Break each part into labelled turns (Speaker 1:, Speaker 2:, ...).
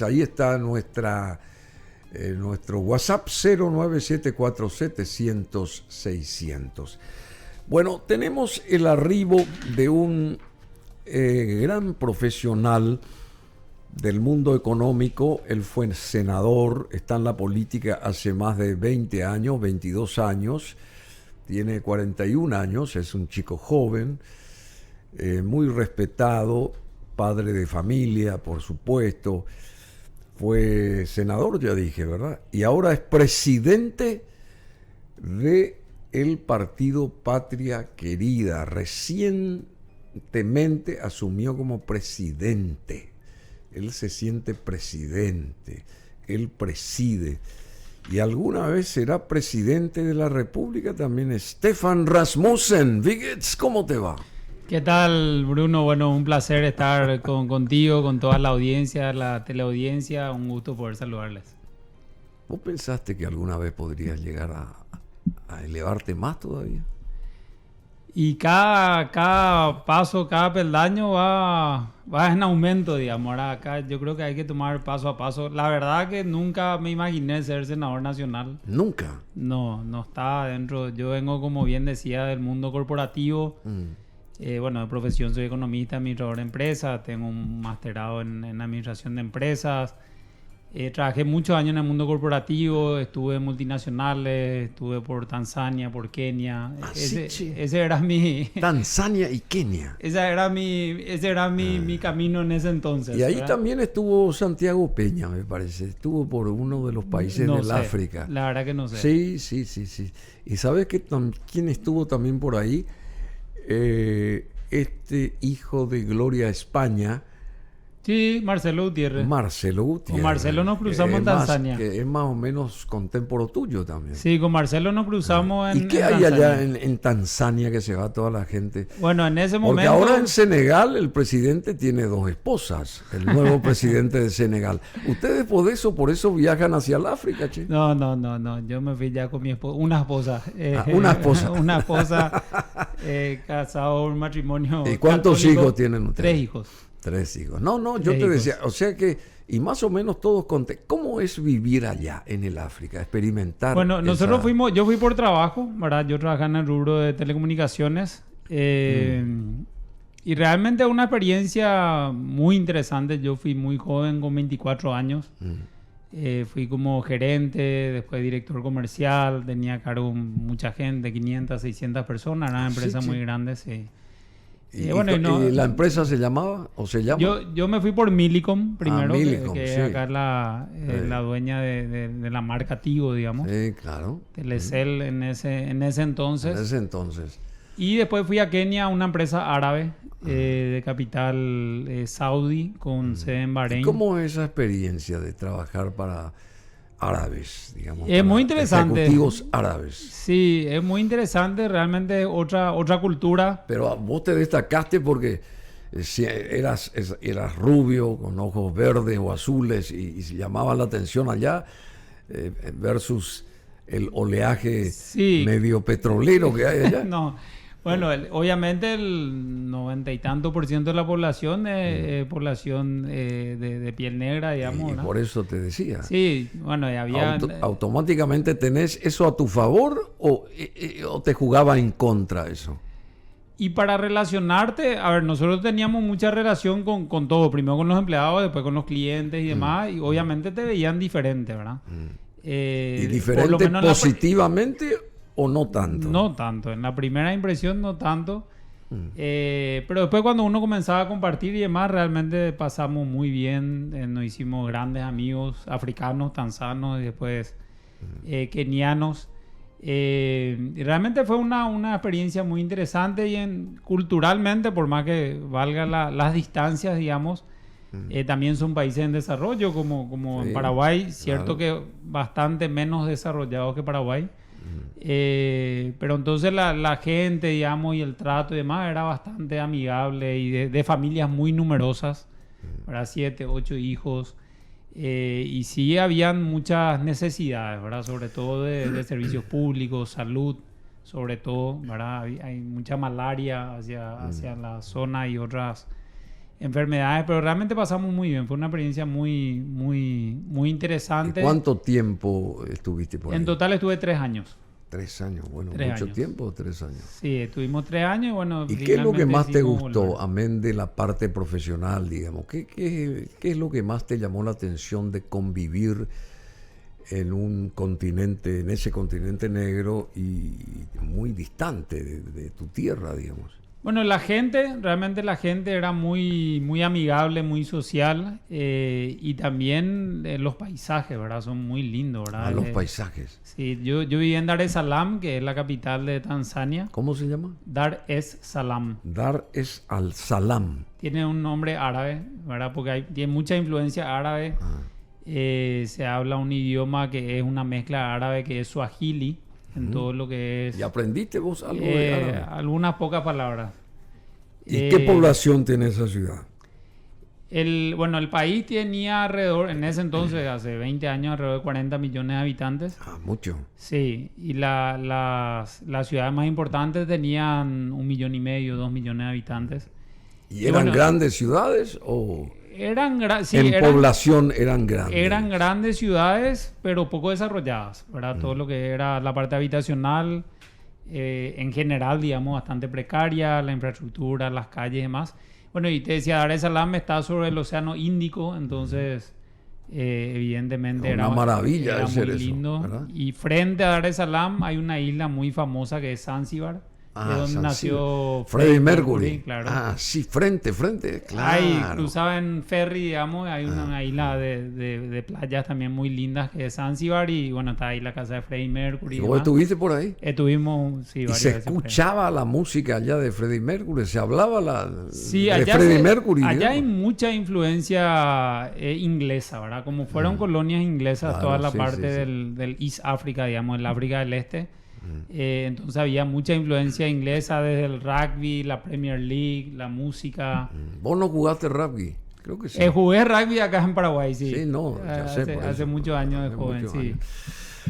Speaker 1: Ahí está nuestro WhatsApp 0974-700-600. Bueno, tenemos el arribo de un gran profesional del mundo económico. Él fue senador, está en la política hace más de 20 años, 22 años, tiene 41 años, es un chico joven, muy respetado, padre de familia, por supuesto. Fue senador, ya dije, ¿verdad? Y ahora es presidente del partido Patria Querida. Recientemente asumió como presidente. Él se siente presidente. Él preside. Y alguna vez será presidente de la República también. Stefan Rasmussen. Vigets, ¿cómo te va?
Speaker 2: ¿Qué tal, Bruno? Bueno, un placer estar contigo, con toda la audiencia, la teleaudiencia. Un gusto poder saludarles.
Speaker 1: ¿Vos pensaste que alguna vez podrías llegar a elevarte más todavía?
Speaker 2: Y cada paso, cada peldaño va en aumento, digamos. Ahora acá yo creo que hay que tomar paso a paso. La verdad que nunca me imaginé ser senador nacional.
Speaker 1: ¿Nunca?
Speaker 2: No estaba dentro. Yo vengo, como bien decía, del mundo corporativo. Bueno, de profesión soy economista, administrador de empresas, tengo un masterado en administración de empresas. Trabajé muchos años en el mundo corporativo, estuve en multinacionales, estuve por Tanzania, por Kenia. Ese era mi...
Speaker 1: Tanzania y Kenia.
Speaker 2: Ese era mi camino en ese entonces.
Speaker 1: Y ahí
Speaker 2: ¿verdad?
Speaker 1: También estuvo Santiago Peña, me parece. Estuvo por uno de los países del África.
Speaker 2: La verdad que no sé.
Speaker 1: Sí. ¿Y sabes quién estuvo también por ahí? Este hijo de Gloria España.
Speaker 2: Sí, Marcelo Gutiérrez. Con Marcelo nos cruzamos en Tanzania.
Speaker 1: Que es más o menos contemporáneo tuyo también.
Speaker 2: Sí, con Marcelo nos cruzamos
Speaker 1: ¿Y qué hay allá en Tanzania que se va toda la gente?
Speaker 2: Bueno, en ese momento...
Speaker 1: Porque ahora en Senegal el presidente tiene 2 esposas, el nuevo presidente de Senegal. ¿Ustedes por eso viajan hacia el África, che?
Speaker 2: No. Yo me fui ya con mi esposa, una esposa.
Speaker 1: Una esposa.
Speaker 2: Una esposa, casado, un matrimonio.
Speaker 1: ¿Y cuántos
Speaker 2: católico.
Speaker 1: hijos tienen ustedes?
Speaker 2: 3 hijos.
Speaker 1: 3 hijos. Yo te decía, o sea que, y más o menos todos conté, ¿cómo es vivir allá en el África? Experimentar.
Speaker 2: Bueno, nosotros yo fui por trabajo, ¿verdad? Yo trabajaba en el rubro de telecomunicaciones. Y realmente una experiencia muy interesante. Yo fui muy joven, con 24 años. Fui como gerente, después director comercial, tenía a cargo mucha gente, 500, 600 personas, era una empresa muy grande, sí.
Speaker 1: ¿Y la empresa se llamaba o se llama?
Speaker 2: Yo me fui por Millicom primero,
Speaker 1: Millicom,
Speaker 2: que
Speaker 1: sí.
Speaker 2: acá es la dueña de la marca Tigo, digamos.
Speaker 1: Sí, claro.
Speaker 2: Telecel en ese entonces.
Speaker 1: En ese entonces.
Speaker 2: Y después fui a Kenia, una empresa árabe de capital saudí, con sede en Bahrein.
Speaker 1: ¿Y cómo es esa experiencia de trabajar para árabes, digamos?
Speaker 2: Es muy interesante.
Speaker 1: Ejecutivos árabes.
Speaker 2: Sí, es muy interesante, realmente otra cultura.
Speaker 1: Pero vos te destacaste porque eras rubio, con ojos verdes o azules, y llamaba la atención allá versus el oleaje medio petrolero que hay allá.
Speaker 2: No, bueno, obviamente el 90 y tanto % de la población es población de piel negra, digamos.
Speaker 1: Y
Speaker 2: ¿no?
Speaker 1: por eso te decía.
Speaker 2: Sí, bueno, y había...
Speaker 1: ¿Automáticamente tenés eso a tu favor o te jugaba en contra eso?
Speaker 2: Y para relacionarte, a ver, nosotros teníamos mucha relación con todo, primero con los empleados, después con los clientes y demás, y obviamente te veían diferente, ¿verdad?
Speaker 1: ¿Y diferente positivamente o no tanto?
Speaker 2: No tanto, en la primera impresión no tanto, pero después cuando uno comenzaba a compartir y demás, realmente pasamos muy bien, nos hicimos grandes amigos africanos, tanzanos y después kenianos. Y realmente fue una experiencia muy interesante y culturalmente, por más que valga las distancias, digamos, también son países en desarrollo como en Paraguay, cierto, claro, que bastante menos desarrollados que Paraguay. Pero entonces la gente, digamos, y el trato y demás era bastante amigable y de familias muy numerosas, ¿verdad? 7, 8 hijos. Y sí habían muchas necesidades, ¿verdad? Sobre todo de servicios públicos, salud, sobre todo, ¿verdad? Hay mucha malaria hacia la zona y otras enfermedades, pero realmente pasamos muy bien. Fue una experiencia muy, muy, muy interesante.
Speaker 1: ¿Y cuánto tiempo estuviste por ahí?
Speaker 2: En total estuve 3 años.
Speaker 1: 3 años, bueno,
Speaker 2: 3
Speaker 1: mucho
Speaker 2: años.
Speaker 1: tiempo, 3 años.
Speaker 2: Sí, estuvimos 3 años y bueno.
Speaker 1: ¿Y qué es lo que más te gustó,
Speaker 2: volver.
Speaker 1: amén de la parte profesional, digamos? ¿Qué es lo que más te llamó la atención de convivir en un continente, en ese continente negro y muy distante de tu tierra, digamos?
Speaker 2: Bueno, realmente la gente era muy, muy amigable, muy social y también los paisajes, ¿verdad? Son muy lindos, ¿verdad?
Speaker 1: Los paisajes.
Speaker 2: Sí, yo viví en Dar es Salaam, que es la capital de Tanzania.
Speaker 1: ¿Cómo se llama?
Speaker 2: Dar es Salaam.
Speaker 1: Dar es al Salam.
Speaker 2: Tiene un nombre árabe, ¿verdad? Porque tiene mucha influencia árabe. Se habla un idioma que es una mezcla árabe que es suajili. En todo lo que es...
Speaker 1: ¿Y aprendiste vos algo de árabe?
Speaker 2: Algunas pocas palabras.
Speaker 1: ¿Y qué población tiene esa ciudad?
Speaker 2: Bueno, el país tenía alrededor, en ese entonces, hace 20 años, alrededor de 40 millones de habitantes.
Speaker 1: Ah, mucho.
Speaker 2: Sí, y las ciudades más importantes tenían 1,5 millones, 2 millones de habitantes.
Speaker 1: ¿Y eran grandes ciudades o...? Población eran grandes.
Speaker 2: Eran grandes ciudades, pero poco desarrolladas, ¿verdad? Todo lo que era la parte habitacional, en general, digamos, bastante precaria, la infraestructura, las calles y demás. Bueno, y te decía, Dar es Salaam está sobre el Océano Índico, entonces, evidentemente
Speaker 1: una maravilla
Speaker 2: era
Speaker 1: muy
Speaker 2: lindo.
Speaker 1: ¿verdad?
Speaker 2: Y frente a Dar es Salaam hay una isla muy famosa que es Zanzíbar. De donde nació
Speaker 1: Freddie Mercury.
Speaker 2: Claro.
Speaker 1: Ah, sí, frente, claro.
Speaker 2: Ahí cruzaba en ferry, digamos, hay una isla de playas también muy lindas que es Zanzíbar y bueno, está ahí la casa de Freddie Mercury.
Speaker 1: ¿Y vos estuviste por ahí?
Speaker 2: Estuvimos, sí, varias
Speaker 1: veces. ¿Y se escuchaba la música allá de Freddie Mercury? ¿Se hablaba de Freddie Mercury?
Speaker 2: Allá hay mucha influencia inglesa, ¿verdad? Como fueron colonias inglesas, toda la parte del East Africa, digamos, el África del Este. Entonces había mucha influencia inglesa desde el rugby, la Premier League, la música.
Speaker 1: ¿Vos no jugaste rugby? Creo que sí.
Speaker 2: Jugué rugby acá en Paraguay, sí.
Speaker 1: Sí, no, ya sé.
Speaker 2: Hace muchos años de joven, sí.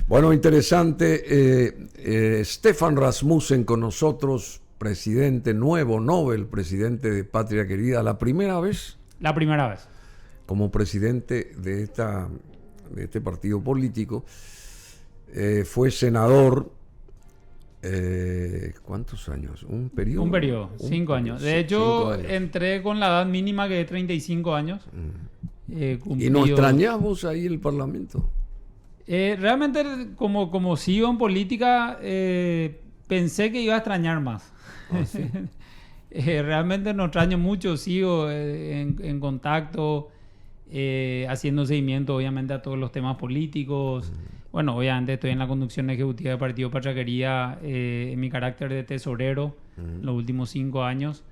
Speaker 1: Bueno, interesante. Stefan Rasmussen con nosotros, presidente nuevo, Nobel, presidente de Patria Querida. ¿La primera vez?
Speaker 2: La primera vez.
Speaker 1: Como presidente de este partido político. Fue senador. ¿Cuántos años? ¿Un periodo?
Speaker 2: Un periodo, 5 años. De hecho, entré con la edad mínima que es 35 años.
Speaker 1: ¿Y no extrañás vos ahí el Parlamento?
Speaker 2: Realmente, como sigo en política, pensé que iba a extrañar más.
Speaker 1: ¿Ah, sí?
Speaker 2: Realmente no extraño mucho, sigo en contacto, haciendo seguimiento obviamente a todos los temas políticos. Bueno, obviamente estoy en la conducción ejecutiva del Partido Patria Querida en mi carácter de tesorero los últimos 5 años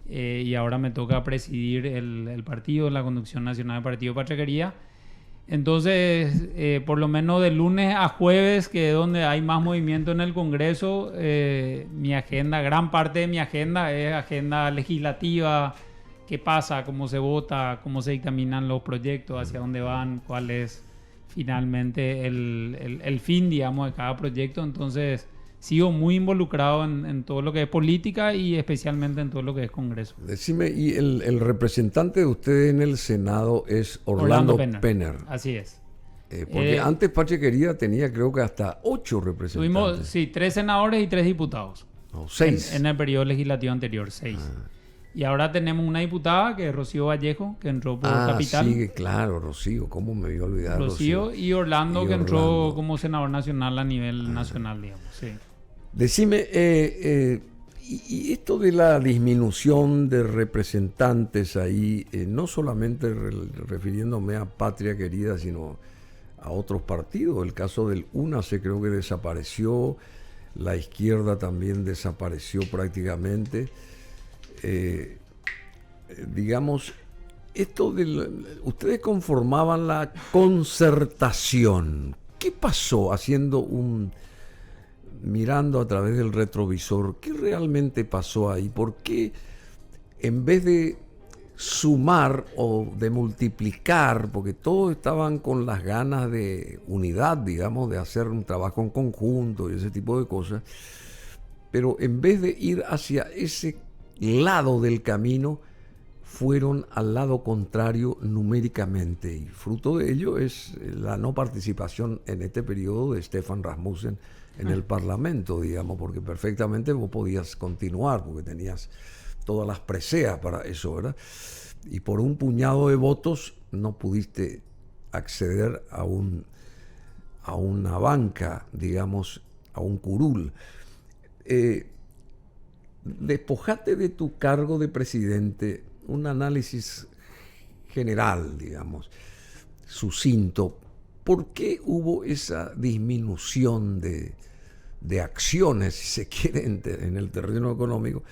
Speaker 2: y ahora me toca presidir el partido, la conducción nacional del Partido Patria Querida. Entonces, por lo menos de lunes a jueves, que es donde hay más movimiento en el Congreso, mi agenda, gran parte de mi agenda es agenda legislativa, qué pasa, cómo se vota, cómo se dictaminan los proyectos, hacia dónde van, cuál es finalmente el fin, digamos, de cada proyecto. Entonces sigo muy involucrado en todo lo que es política y especialmente en todo lo que es Congreso.
Speaker 1: Decime, y el representante de ustedes en el Senado es Orlando Penner.
Speaker 2: Así es.
Speaker 1: Porque antes Patria Querida tenía creo que hasta 8 representantes.
Speaker 2: Tuvimos, 3 senadores y 3 diputados.
Speaker 1: No, 6.
Speaker 2: En el periodo legislativo anterior, 6. Y ahora tenemos una diputada que es Rocío Vallejo, que entró por Capital.
Speaker 1: Sí, claro, Rocío, ¿cómo me iba a olvidar?
Speaker 2: Rocío y Orlando, que entró como senador nacional a nivel nacional, digamos. Sí.
Speaker 1: Decime, y esto de la disminución de representantes ahí, no solamente refiriéndome a Patria Querida, sino a otros partidos. El caso del UNACE creo que desapareció, la izquierda también desapareció prácticamente. Digamos, ustedes conformaban la concertación. ¿Qué pasó mirando a través del retrovisor? ¿Qué realmente pasó ahí? ¿Por qué en vez de sumar o de multiplicar, porque todos estaban con las ganas de unidad, digamos, de hacer un trabajo en conjunto y ese tipo de cosas, pero en vez de ir hacia ese lado del camino, fueron al lado contrario numéricamente, y fruto de ello es la no participación en este periodo de Stefan Rasmussen en el Parlamento, digamos, porque perfectamente vos podías continuar, porque tenías todas las preseas para eso, ¿verdad? Y por un puñado de votos no pudiste acceder a una banca, digamos, a un curul. Despojate de tu cargo de presidente, un análisis general, digamos, sucinto. ¿Por qué hubo esa disminución de acciones, si se quiere, en el terreno económico,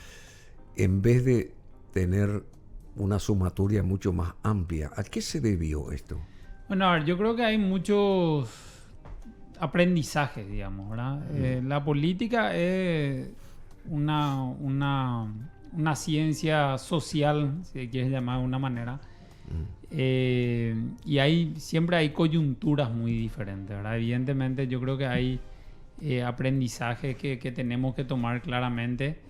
Speaker 1: en vez de tener una sumatoria mucho más amplia? ¿A qué se debió esto?
Speaker 2: Bueno, a ver, yo creo que hay muchos aprendizajes, digamos, ¿verdad? La política es una ciencia social, si quieres llamar de una manera. Y siempre hay coyunturas muy diferentes, ¿verdad? Evidentemente yo creo que hay aprendizajes que tenemos que tomar claramente.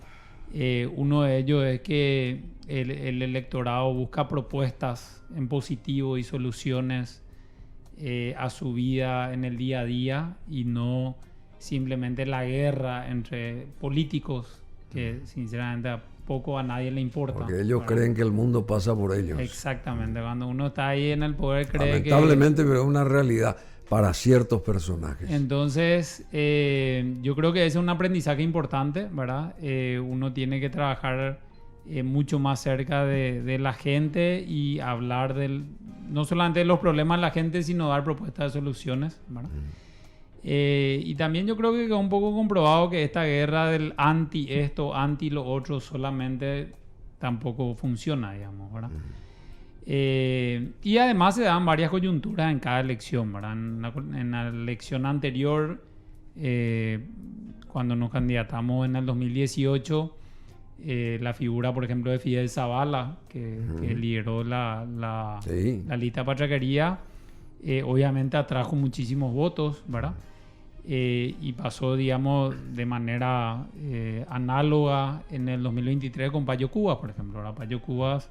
Speaker 2: Uno de ellos es que el electorado busca propuestas en positivo y soluciones a su vida en el día a día, y no simplemente la guerra entre políticos, que sinceramente poco a nadie le importa.
Speaker 1: Porque ellos creen que el mundo pasa por ellos.
Speaker 2: Exactamente, cuando uno está ahí en el poder cree
Speaker 1: lamentablemente, pero es una realidad para ciertos personajes.
Speaker 2: Entonces, yo creo que ese es un aprendizaje importante, ¿verdad? Uno tiene que trabajar mucho más cerca de la gente y hablar no solamente de los problemas de la gente, sino dar propuestas de soluciones, ¿verdad? Y también yo creo que quedó un poco comprobado que esta guerra del anti esto, anti lo otro, solamente tampoco funciona, digamos, ¿verdad? Y además se dan varias coyunturas en cada elección, ¿verdad? En la elección anterior, cuando nos candidatamos en el 2018, la figura, por ejemplo, de Fidel Zavala, que lideró la lista Pachaquería, obviamente atrajo muchísimos votos, ¿verdad? Y pasó, digamos, de manera análoga en el 2023 con Payo Cubas, por ejemplo. Ahora Payo Cubas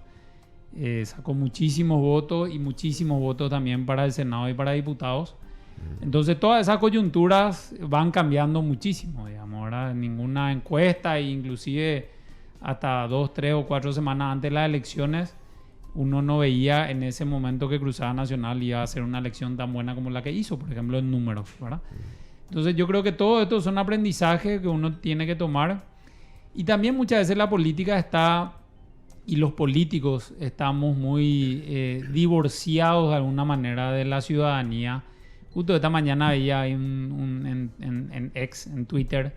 Speaker 2: sacó muchísimos votos, y muchísimos votos también para el Senado y para diputados. Entonces todas esas coyunturas van cambiando muchísimo, digamos. Ahora ninguna encuesta, e inclusive hasta 2, 3 o 4 semanas antes de las elecciones, uno no veía en ese momento que Cruzada Nacional iba a hacer una elección tan buena como la que hizo, por ejemplo, en números, ¿verdad? Entonces yo creo que todo esto son aprendizajes que uno tiene que tomar. Y también muchas veces la política y los políticos estamos muy divorciados de alguna manera de la ciudadanía. Justo esta mañana veía en X, en Twitter,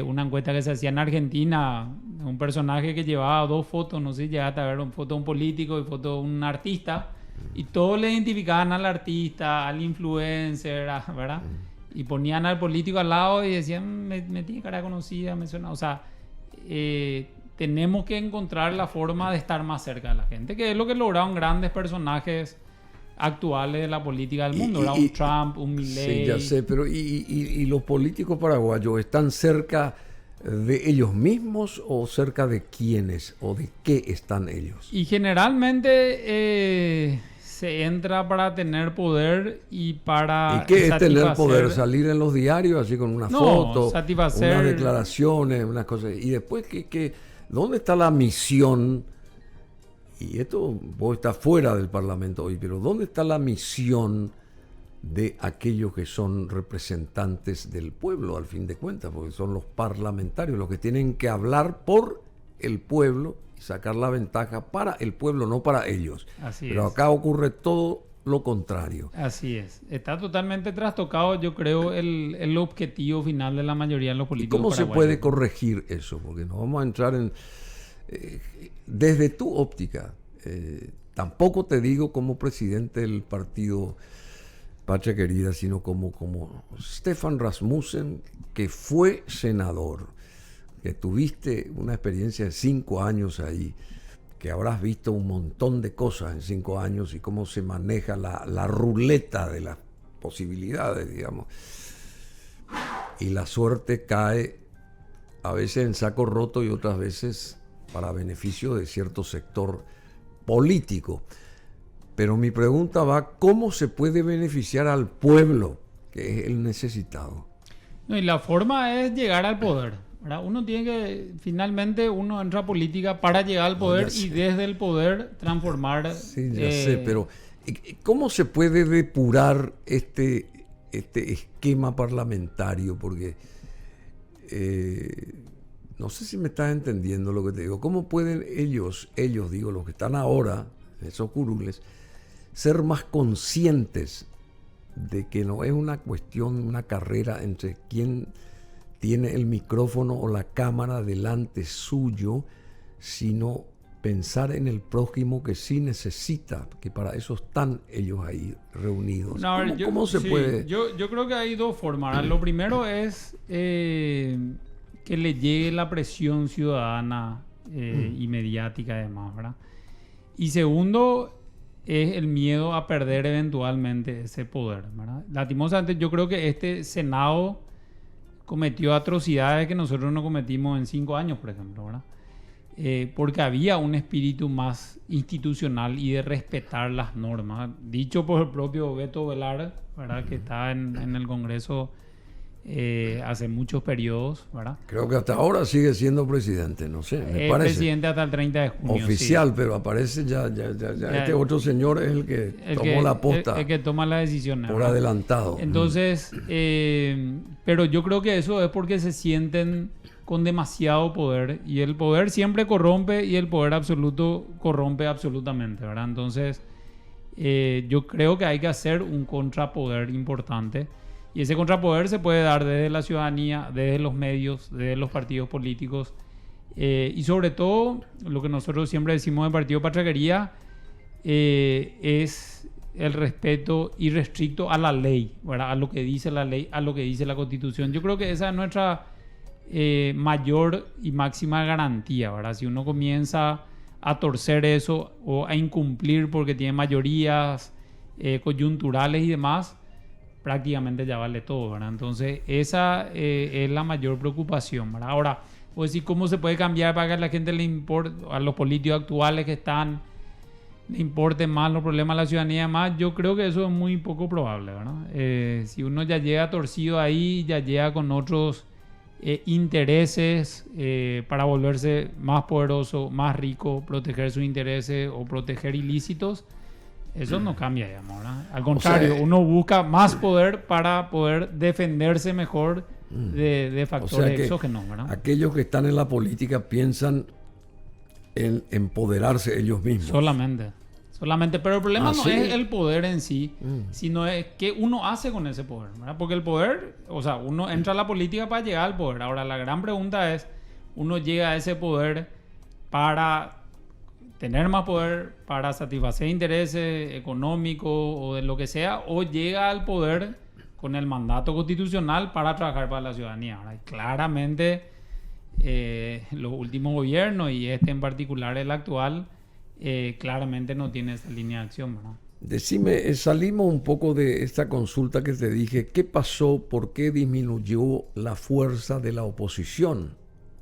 Speaker 2: una encuesta que se hacía en Argentina, un personaje que llevaba 2 fotos, no sé si llegaste a ver, una foto de un político y foto de un artista, y todos le identificaban al artista, al influencer, ¿verdad? Y ponían al político al lado y decían, me tiene cara conocida, me suena. O sea, tenemos que encontrar la forma de estar más cerca de la gente, que es lo que lograron grandes personajes actuales de la política del mundo, ¿verdad? Un Trump, un Milei.
Speaker 1: Sí, ya sé, pero ¿y los políticos paraguayos están cerca de ellos mismos o cerca de quiénes o de qué están ellos?
Speaker 2: Y generalmente se entra para tener poder y para...
Speaker 1: ¿Y qué es tener poder? ¿Salir en los diarios así con una foto,
Speaker 2: satisfacer...
Speaker 1: unas declaraciones, unas cosas? Y después, ¿dónde está la misión? Y esto, vos estás fuera del Parlamento hoy, pero ¿dónde está la misión de aquellos que son representantes del pueblo, al fin de cuentas? Porque son los parlamentarios los que tienen que hablar por el pueblo y sacar la ventaja para el pueblo, no para ellos. Pero acá ocurre todo lo contrario.
Speaker 2: Así es. Está totalmente trastocado, yo creo, el objetivo final de la mayoría de los políticos.
Speaker 1: ¿Y cómo se puede corregir eso? Porque nos vamos a entrar en... desde tu óptica, tampoco te digo como presidente del partido Patria Querida, sino como Stefan Rasmussen, que fue senador, que tuviste una experiencia de 5 años ahí, que habrás visto un montón de cosas en 5 años y cómo se maneja la ruleta de las posibilidades, digamos. Y la suerte cae a veces en saco roto y otras veces para beneficio de cierto sector político. Pero mi pregunta va, ¿cómo se puede beneficiar al pueblo, que es el necesitado?
Speaker 2: No, y la forma es llegar al poder, ¿verdad? Uno tiene que, finalmente, uno entra a política para llegar al poder y desde el poder transformar.
Speaker 1: Sí, ya sé, pero ¿cómo se puede depurar este esquema parlamentario? Porque no sé si me estás entendiendo lo que te digo. ¿Cómo pueden ellos digo, los que están ahora, esos curules, ser más conscientes de que no es una cuestión, una carrera entre quién tiene el micrófono o la cámara delante suyo, sino pensar en el prójimo que sí necesita, que para eso están ellos ahí reunidos?
Speaker 2: No,
Speaker 1: ¿Cómo se puede?
Speaker 2: Yo creo que hay dos formas. Lo primero es que le llegue la presión ciudadana y mediática además, ¿verdad? Y segundo es el miedo a perder eventualmente ese poder, ¿verdad? Lastimosamente yo creo que este Senado cometió atrocidades que nosotros no cometimos en 5 años, por ejemplo, ¿verdad? Porque había un espíritu más institucional y de respetar las normas, dicho por el propio Beto Velar, ¿verdad? Que está en el Congreso hace muchos periodos, ¿verdad?
Speaker 1: Creo que hasta ahora sigue siendo presidente, no sé, me parece.
Speaker 2: Presidente hasta el 30 de junio.
Speaker 1: Oficial,
Speaker 2: sí.
Speaker 1: Pero aparece ya este otro señor es el que tomó la posta.
Speaker 2: El que toma la decisión.
Speaker 1: Por adelantado.
Speaker 2: Entonces, pero yo creo que eso es porque se sienten con demasiado poder y el poder siempre corrompe y el poder absoluto corrompe absolutamente, ¿verdad? Entonces, yo creo que hay que hacer un contrapoder importante. Y ese contrapoder se puede dar desde la ciudadanía, desde los medios, desde los partidos políticos. Y sobre todo, lo que nosotros siempre decimos de Partido Patraquería es el respeto irrestricto a la ley, ¿verdad? A lo que dice la ley, a lo que dice la Constitución. Yo creo que esa es nuestra mayor y máxima garantía, ¿verdad? Si uno comienza a torcer eso o a incumplir porque tiene mayorías coyunturales y demás, prácticamente ya vale todo, ¿verdad? Entonces esa es la mayor preocupación, ¿verdad? Ahora, pues sí, ¿cómo se puede cambiar para que a la gente le importe, a los políticos actuales que están, le importen más los problemas a la ciudadanía más? Yo creo que eso es muy poco probable, ¿verdad? Si uno ya llega torcido ahí, ya llega con otros intereses para volverse más poderoso, más rico, proteger sus intereses o proteger ilícitos, eso no cambia, digamos, ¿verdad? Al contrario, uno busca más poder para poder defenderse mejor de factores exógenos, ¿verdad?
Speaker 1: Aquellos que están en la política piensan en empoderarse ellos mismos.
Speaker 2: Solamente. Pero el problema no es el poder en sí, sino es qué uno hace con ese poder, ¿verdad? Porque el poder, o sea, uno entra a la política para llegar al poder. Ahora, la gran pregunta es, ¿uno llega a ese poder para tener más poder, para satisfacer intereses económicos o de lo que sea, o llega al poder con el mandato constitucional para trabajar para la ciudadanía, ¿verdad? Y claramente los últimos gobiernos y este en particular el actual claramente no tiene esa línea de acción, ¿verdad?
Speaker 1: Decime, salimos un poco de esta consulta que te dije. ¿Qué pasó? ¿Por qué disminuyó la fuerza de la oposición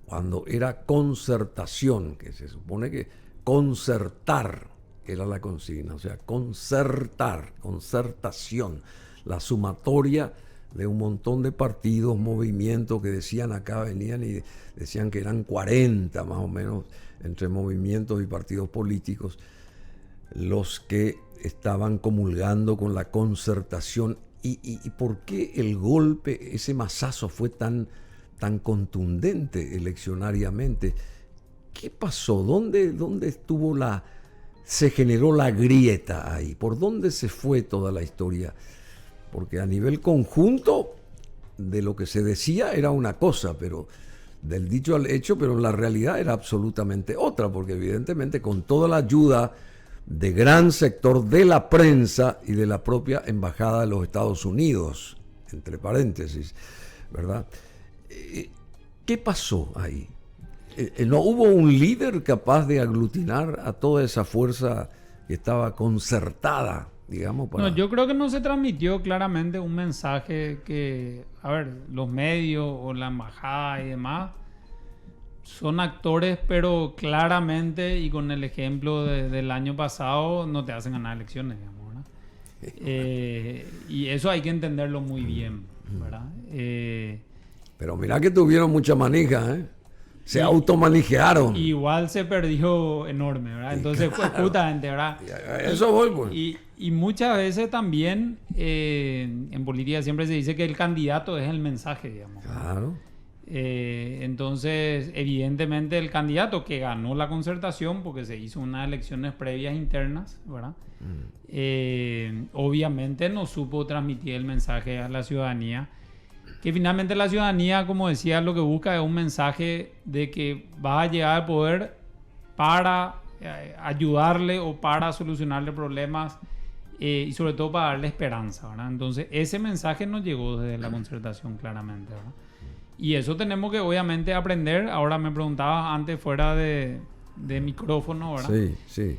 Speaker 1: cuando era concertación? Que se supone que concertar era la consigna, o sea, concertación, la sumatoria de un montón de partidos, movimientos que decían acá, venían y decían que eran 40 más o menos entre movimientos y partidos políticos los que estaban comulgando con la concertación. ¿Y por qué el golpe, ese mazazo fue tan contundente eleccionariamente? ¿Qué pasó? ¿Dónde estuvo se generó la grieta ahí? ¿Por dónde se fue toda la historia? Porque a nivel conjunto de lo que se decía era una cosa, pero del dicho al hecho, pero la realidad era absolutamente otra, porque evidentemente con toda la ayuda de gran sector de la prensa y de la propia Embajada de los Estados Unidos, entre paréntesis, ¿verdad? ¿Qué pasó ahí? ¿No hubo un líder capaz de aglutinar a toda esa fuerza que estaba concertada, digamos?
Speaker 2: No, yo creo que no se transmitió claramente un mensaje que, a ver, los medios o la embajada y demás son actores, pero claramente, y con el ejemplo del año pasado, no te hacen ganar elecciones, digamos, ¿verdad? Y eso hay que entenderlo muy bien, ¿verdad?
Speaker 1: Pero mirá que tuvieron mucha manija, ¿eh? Se automanijearon.
Speaker 2: Igual se perdió enorme, ¿verdad? Entonces,
Speaker 1: claro,
Speaker 2: pues, justamente, ¿verdad?
Speaker 1: Eso voy, pues.
Speaker 2: Y muchas veces también en política siempre se dice que el candidato es el mensaje, digamos.
Speaker 1: Claro.
Speaker 2: Entonces, evidentemente, el candidato que ganó la concertación, porque se hizo unas elecciones previas internas, ¿verdad? Obviamente no supo transmitir el mensaje a la ciudadanía. Que finalmente la ciudadanía, como decía, lo que busca es un mensaje de que va a llegar al poder para ayudarle o para solucionarle problemas y sobre todo para darle esperanza, ¿verdad? Entonces ese mensaje nos llegó desde la concertación claramente, ¿verdad? Y eso tenemos que obviamente aprender. Ahora me preguntabas antes fuera de micrófono, ¿verdad?
Speaker 1: Sí, sí.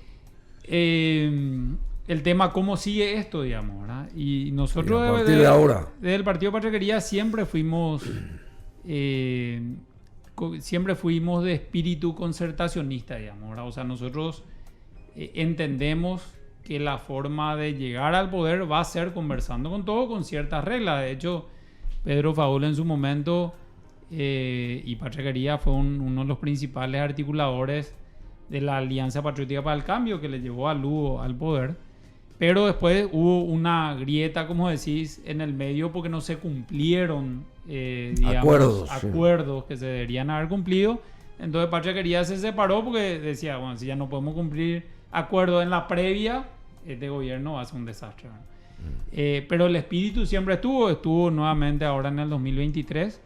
Speaker 2: El tema cómo sigue esto, digamos, ¿verdad? Y nosotros
Speaker 1: Y a partir de ahora,
Speaker 2: desde el Partido Patriarquería siempre fuimos de espíritu concertacionista, digamos, ¿verdad? O sea, nosotros entendemos que la forma de llegar al poder va a ser conversando con todo, con ciertas reglas. De hecho, Pedro Faúl en su momento y Patriarquería fue uno de los principales articuladores de la Alianza Patriótica para el Cambio que le llevó a Lugo al poder. Pero después hubo una grieta, como decís, en el medio porque no se cumplieron digamos, acuerdos que se deberían haber cumplido. Entonces Patriarquería se separó porque decía, bueno, si ya no podemos cumplir acuerdos en la previa, este gobierno va a ser un desastre, ¿verdad? Pero el espíritu siempre estuvo nuevamente ahora en el 2023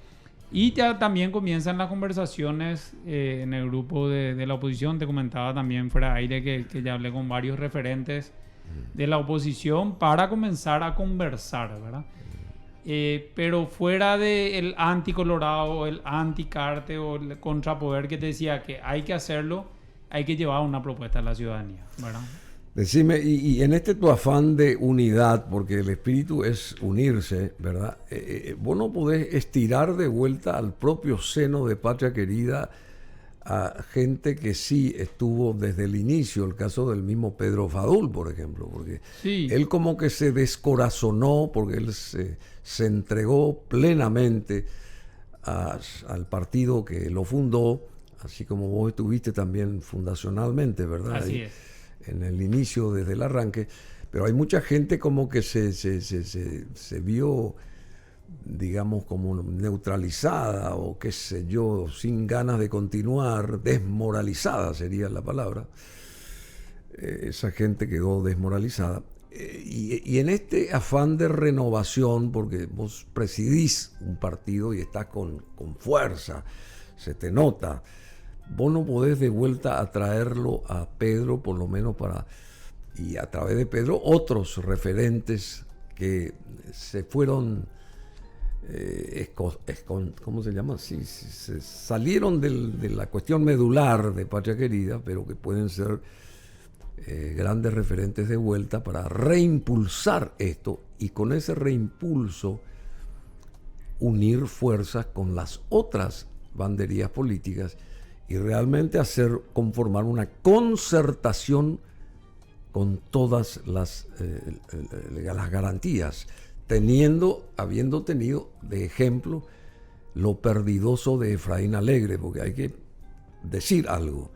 Speaker 2: y ya también comienzan las conversaciones en el grupo de la oposición. Te comentaba también fuera de aire que ya hablé con varios referentes de la oposición para comenzar a conversar, ¿verdad? Pero fuera del anti-Colorado, el anti-Carte o el contrapoder que te decía que hay que hacerlo, hay que llevar una propuesta a la ciudadanía, ¿verdad?
Speaker 1: Decime, y en este tu afán de unidad, porque el espíritu es unirse, ¿verdad? Vos no podés estirar de vuelta al propio seno de Patria Querida a gente que sí estuvo desde el inicio, el caso del mismo Pedro Faúl, por ejemplo, porque sí, él como que se descorazonó, porque él se entregó plenamente al partido que lo fundó, así como vos estuviste también fundacionalmente, ¿verdad?
Speaker 2: Así es.
Speaker 1: En el inicio, desde el arranque, pero hay mucha gente como que se vio, digamos, como neutralizada o qué sé yo, sin ganas de continuar, desmoralizada sería la palabra. Esa gente quedó desmoralizada. Y en este afán de renovación, porque vos presidís un partido y estás con fuerza, se te nota, vos no podés de vuelta atraerlo a Pedro, por lo menos y a través de Pedro, otros referentes que se fueron, ¿cómo se llama? Sí, se salieron de la cuestión medular de Patria Querida, pero que pueden ser grandes referentes de vuelta para reimpulsar esto y con ese reimpulso unir fuerzas con las otras banderías políticas y realmente conformar una concertación con todas las garantías, habiendo tenido de ejemplo lo perdidoso de Efraín Alegre, porque hay que decir algo.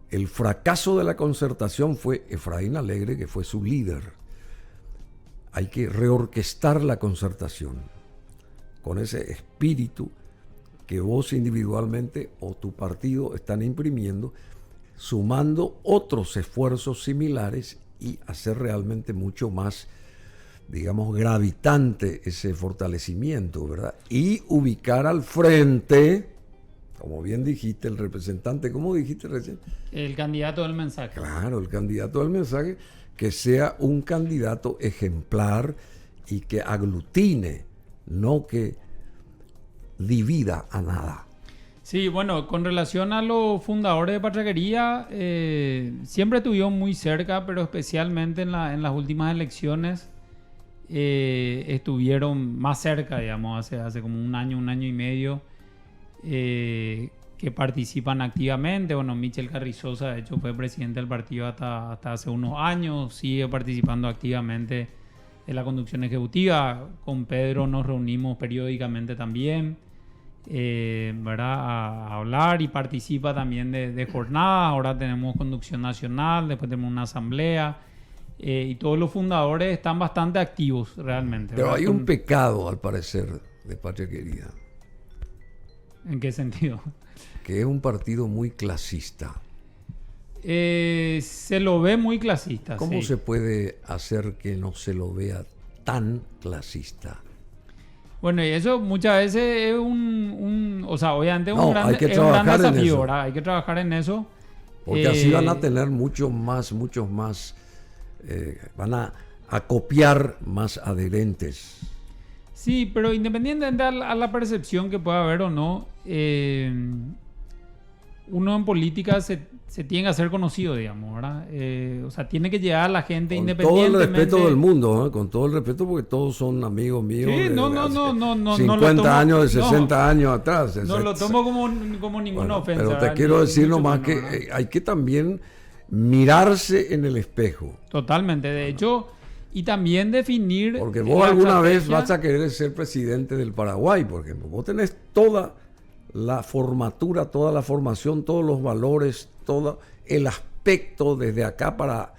Speaker 1: El fracaso de la concertación fue Efraín Alegre, que fue su líder. Hay que reorquestar la concertación con ese espíritu que vos individualmente o tu partido están imprimiendo, sumando otros esfuerzos similares y hacer realmente mucho más, digamos, gravitante ese fortalecimiento, ¿verdad? Y ubicar al frente, como bien dijiste, el representante, ¿cómo dijiste recién?
Speaker 2: El candidato del mensaje.
Speaker 1: Claro, el candidato del mensaje, que sea un candidato ejemplar y que aglutine, no que divida a nada.
Speaker 2: Sí, bueno, con relación a los fundadores de Patriarquería, siempre estuvieron muy cerca, pero especialmente en las últimas elecciones estuvieron más cerca, digamos, hace como un año y medio, que participan activamente. Bueno, Michel Carrizosa, de hecho, fue presidente del partido hasta hace unos años, sigue participando activamente en la conducción ejecutiva. Con Pedro nos reunimos periódicamente también, ¿verdad? A hablar, y participa también de jornadas. Ahora tenemos conducción nacional, después tenemos una asamblea, y todos los fundadores están bastante activos realmente.
Speaker 1: Pero
Speaker 2: ¿verdad?
Speaker 1: hay un pecado, al parecer, de Patria Querida.
Speaker 2: ¿En qué sentido?
Speaker 1: Que es un partido muy clasista.
Speaker 2: Se lo ve muy clasista.
Speaker 1: ¿Cómo
Speaker 2: sí.
Speaker 1: se puede hacer que no se lo vea tan clasista?
Speaker 2: Bueno, y eso muchas veces es o sea, obviamente es
Speaker 1: No,
Speaker 2: un gran,
Speaker 1: hay que
Speaker 2: es un gran
Speaker 1: trabajar en
Speaker 2: desafío,
Speaker 1: eso.
Speaker 2: ¿verdad? Hay que trabajar en eso.
Speaker 1: Porque así van a tener muchos más, van a copiar más adherentes.
Speaker 2: Sí, pero independientemente a la percepción que pueda haber o no, uno en política se tiene que hacer conocido, digamos, ¿verdad? O sea, tiene que llegar a la gente
Speaker 1: Con
Speaker 2: independientemente.
Speaker 1: todo el respeto del mundo, ¿eh? Con todo el respeto, porque todos son amigos míos.
Speaker 2: Sí,
Speaker 1: de
Speaker 2: no,
Speaker 1: hace 50
Speaker 2: no lo tomo,
Speaker 1: años, de 60 años atrás.
Speaker 2: No lo tomo como ninguna
Speaker 1: Bueno,
Speaker 2: ofensa.
Speaker 1: pero te
Speaker 2: ¿verdad?
Speaker 1: quiero decir
Speaker 2: mucho
Speaker 1: nomás
Speaker 2: menos,
Speaker 1: que
Speaker 2: ¿verdad?
Speaker 1: hay que también mirarse en el espejo.
Speaker 2: Totalmente, de hecho, y también definir.
Speaker 1: Porque vos
Speaker 2: la
Speaker 1: alguna vez
Speaker 2: estrategia.
Speaker 1: vas a querer ser presidente del Paraguay, por ejemplo. Vos tenés toda la formatura, toda la formación, todos los valores, todo el aspecto desde acá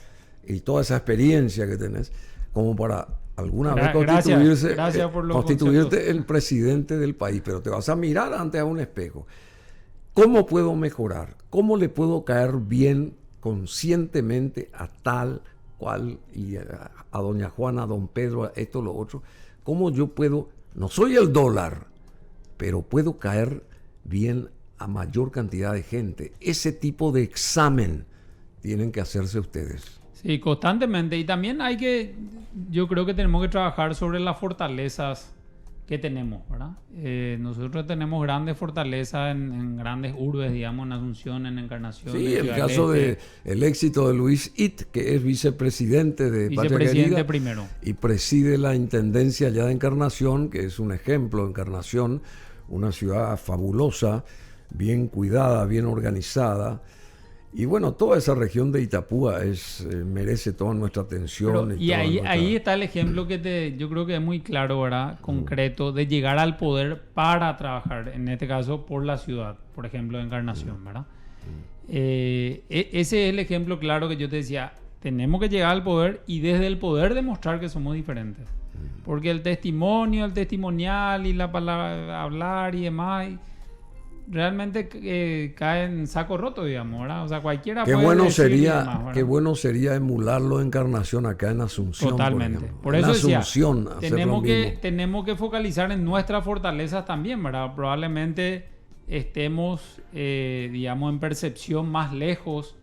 Speaker 1: y toda esa experiencia que tenés, como para alguna vez
Speaker 2: gracias por los
Speaker 1: constituirte
Speaker 2: conceptos.
Speaker 1: el presidente del país. Pero te vas a mirar ante un espejo. ¿Cómo puedo mejorar? ¿Cómo le puedo caer bien conscientemente a tal cual, y a doña Juana, a don Pedro, a esto, lo otro? ¿Cómo yo puedo, no soy el dólar, pero puedo caer bien a mayor cantidad de gente? Ese tipo de examen tienen que hacerse ustedes.
Speaker 2: Sí, constantemente. Y también yo creo que tenemos que trabajar sobre las fortalezas que tenemos, ¿verdad? Nosotros tenemos grandes fortalezas en grandes urbes, digamos, en Asunción, en Encarnación.
Speaker 1: Sí,
Speaker 2: en
Speaker 1: el
Speaker 2: Ciudad
Speaker 1: caso
Speaker 2: del Este.
Speaker 1: del éxito de Luis It, que es vicepresidente de Patria
Speaker 2: Vicepresidente
Speaker 1: Querida
Speaker 2: primero.
Speaker 1: y preside la intendencia allá de Encarnación, que es un ejemplo. Encarnación, una ciudad fabulosa, bien cuidada, bien organizada. Y bueno, toda esa región de Itapúa merece toda nuestra atención.
Speaker 2: Pero, y
Speaker 1: toda
Speaker 2: ahí está el ejemplo que yo creo que es muy claro, ¿verdad? Concreto, de llegar al poder para trabajar, en este caso por la ciudad, por ejemplo, de Encarnación, ¿verdad? Ese es el ejemplo claro que yo te decía. Tenemos que llegar al poder y desde el poder demostrar que somos diferentes. Porque el testimonio, el testimonial y la palabra hablar y demás, realmente cae en saco roto, digamos, ¿verdad? O sea, cualquiera
Speaker 1: Qué
Speaker 2: puede
Speaker 1: bueno
Speaker 2: decir y
Speaker 1: sería,
Speaker 2: demás, ¿verdad?
Speaker 1: qué bueno sería emularlo en Encarnación, acá en Asunción.
Speaker 2: Totalmente.
Speaker 1: Por
Speaker 2: Por eso
Speaker 1: en
Speaker 2: decía,
Speaker 1: Asunción, hacer
Speaker 2: tenemos
Speaker 1: lo mismo.
Speaker 2: tenemos que focalizar en nuestras fortalezas también, ¿verdad? Probablemente estemos, digamos, en percepción más lejos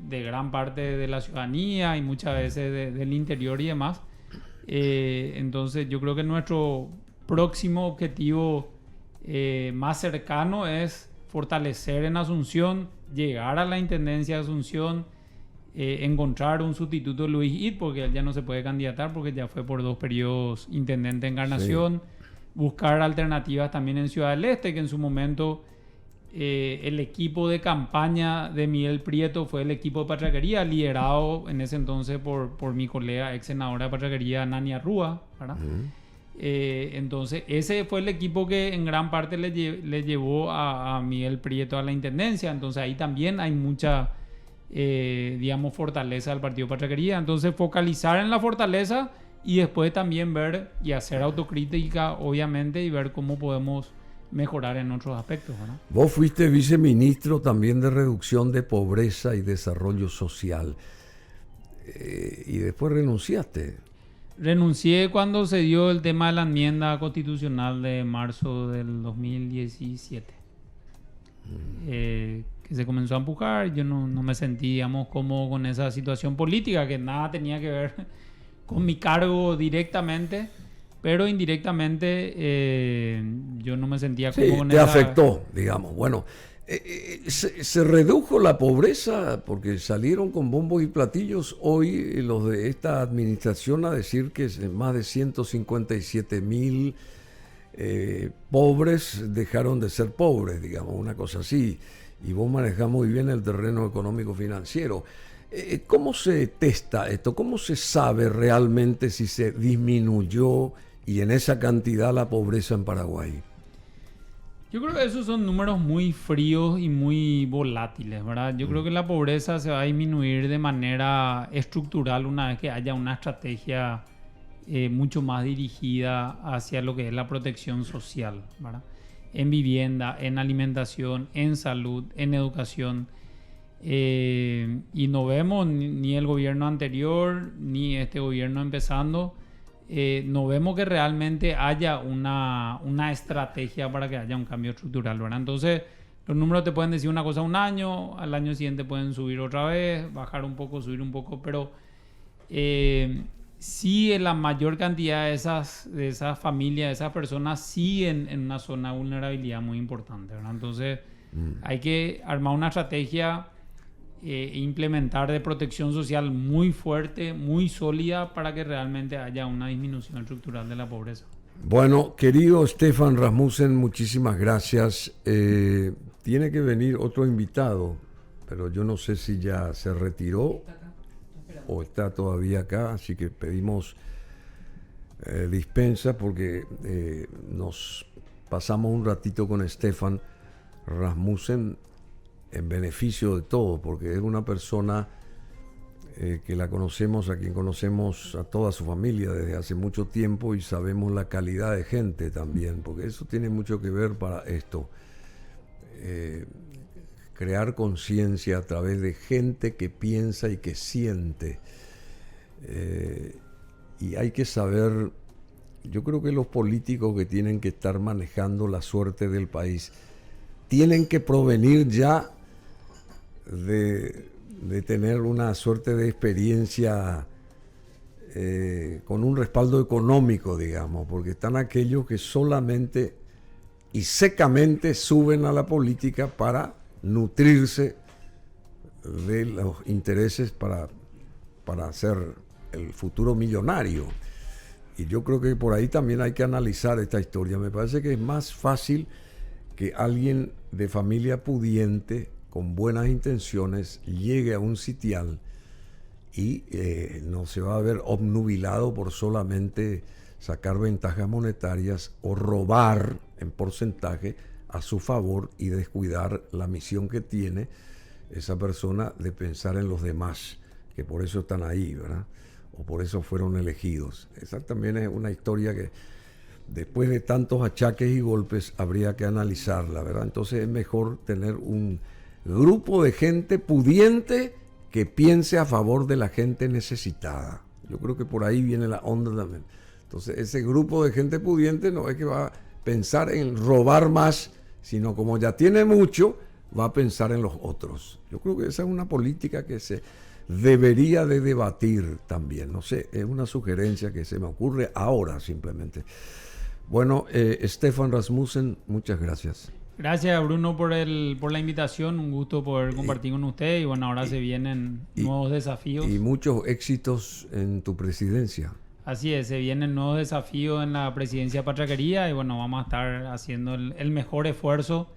Speaker 2: de gran parte de la ciudadanía y muchas veces del interior y demás. Entonces, yo creo que nuestro próximo objetivo más cercano es fortalecer en Asunción, llegar a la intendencia de Asunción, encontrar un sustituto de Luis It, porque él ya no se puede candidatar porque ya fue por 2 periodos intendente de Encarnación. Sí. Buscar alternativas también en Ciudad del Este, que en su momento el equipo de campaña de Miguel Prieto fue el equipo de Patria Querida, liderado en ese entonces por mi colega ex senadora de Patria Querida, Nania Rúa, ¿verdad? Entonces ese fue el equipo que en gran parte le llevó a Miguel Prieto a la intendencia. Entonces ahí también hay mucha digamos fortaleza del partido Patria Querida. Entonces focalizar en la fortaleza y después también ver y hacer autocrítica, obviamente, y ver cómo podemos mejorar en otros aspectos, ¿verdad?
Speaker 1: Vos fuiste viceministro también de Reducción de Pobreza y Desarrollo Social, y después renunciaste.
Speaker 2: Renuncié cuando se dio el tema de la enmienda constitucional de marzo del 2017. Que se comenzó a empujar. Yo no me sentí, digamos, cómodo con esa situación política, que nada tenía que ver con mi cargo directamente, pero indirectamente yo no me sentía cómodo con
Speaker 1: te
Speaker 2: esa...
Speaker 1: afectó, digamos. Bueno, se redujo la pobreza porque salieron con bombos y platillos hoy los de esta administración a decir que es más de 157,000 pobres dejaron de ser pobres, digamos, una cosa así. Y vos manejás muy bien el terreno económico-financiero. ¿Cómo se testa esto? ¿Cómo se sabe realmente si se disminuyó y en esa cantidad la pobreza en Paraguay?
Speaker 2: Yo creo que esos son números muy fríos y muy volátiles, ¿verdad? Yo creo que la pobreza se va a disminuir de manera estructural una vez que haya una estrategia mucho más dirigida hacia lo que es la protección social, ¿verdad? En vivienda, en alimentación, en salud, en educación. Y no vemos ni el gobierno anterior, ni este gobierno empezando, no vemos que realmente haya una estrategia para que haya un cambio estructural, ¿verdad? Entonces, los números te pueden decir una cosa un año, al año siguiente pueden subir otra vez, bajar un poco, subir un poco, pero sí la mayor cantidad de esas familias, de esas personas, sí en una zona de vulnerabilidad muy importante, ¿verdad? Entonces, hay que armar una estrategia implementar de protección social muy fuerte, muy sólida para que realmente haya una disminución estructural de la pobreza.
Speaker 1: Bueno, querido Stefan Rasmussen, muchísimas gracias. Tiene que venir otro invitado, pero yo no sé si ya se retiró o está todavía acá, así que pedimos dispensa porque nos pasamos un ratito con Stefan Rasmussen en beneficio de todo, porque es una persona que la conocemos, a quien conocemos a toda su familia desde hace mucho tiempo y sabemos la calidad de gente también, porque eso tiene mucho que ver para esto. Crear conciencia a través de gente que piensa y que siente. Y hay que saber, yo creo que los políticos que tienen que estar manejando la suerte del país tienen que provenir ya de tener una suerte de experiencia con un respaldo económico, digamos, porque están aquellos que solamente y secamente suben a la política para nutrirse de los intereses para ser el futuro millonario. Y yo creo que por ahí también hay que analizar esta historia. Me parece que es más fácil que alguien de familia pudiente con buenas intenciones llegue a un sitial y no se va a ver obnubilado por solamente sacar ventajas monetarias o robar en porcentaje a su favor y descuidar la misión que tiene esa persona de pensar en los demás, que por eso están ahí, ¿verdad? O por eso fueron elegidos. Esa también es una historia que después de tantos achaques y golpes habría que analizarla, ¿verdad? Entonces es mejor tener un grupo de gente pudiente que piense a favor de la gente necesitada. Yo creo que por ahí viene la onda también. Entonces ese grupo de gente pudiente no es que va a pensar en robar más, sino como ya tiene mucho, va a pensar en los otros. Yo creo que esa es una política que se debería de debatir también. No sé, es una sugerencia que se me ocurre ahora simplemente. Bueno, Stefan Rasmussen, muchas gracias.
Speaker 2: Gracias, Bruno, por la invitación. Un gusto poder compartir con usted. Y bueno, ahora se vienen nuevos desafíos.
Speaker 1: Y muchos éxitos en tu presidencia.
Speaker 2: Así es, se vienen nuevos desafíos en la presidencia de Patraquería. Y bueno, vamos a estar haciendo el mejor esfuerzo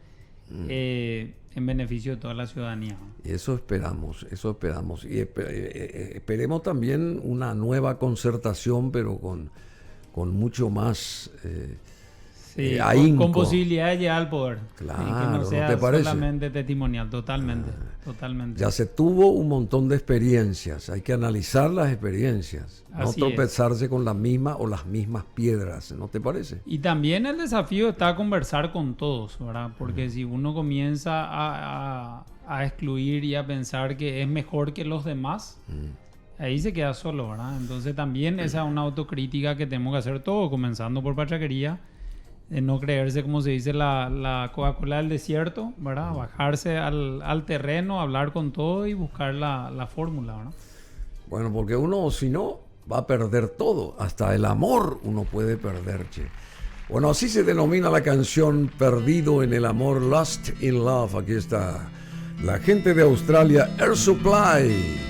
Speaker 2: en beneficio de toda la ciudadanía.
Speaker 1: Y eso esperamos, eso esperamos. Y esperemos también una nueva concertación, pero con mucho más...
Speaker 2: Sí, con posibilidad de llegar al poder.
Speaker 1: Claro,
Speaker 2: que no sea
Speaker 1: ¿no te parece?
Speaker 2: Solamente testimonial, totalmente, totalmente.
Speaker 1: Ya se tuvo un montón de experiencias, hay que analizar las experiencias,
Speaker 2: Así
Speaker 1: no tropezarse con la misma o las mismas piedras, ¿no te parece?
Speaker 2: Y también el desafío está a conversar con todos, ¿verdad? Porque si uno comienza a excluir y a pensar que es mejor que los demás, ahí se queda solo, ¿verdad? Entonces también esa es una autocrítica que tenemos que hacer todos, comenzando por Patraquería. De no creerse, como se dice, la Coca-Cola del desierto, ¿verdad? Bajarse al terreno, hablar con todo y buscar la fórmula, ¿verdad?
Speaker 1: Bueno, porque uno, si no, va a perder todo. Hasta el amor uno puede perder, che. Bueno, así se denomina la canción Perdido en el Amor, Lost in Love. Aquí está la gente de Australia, Air Supply.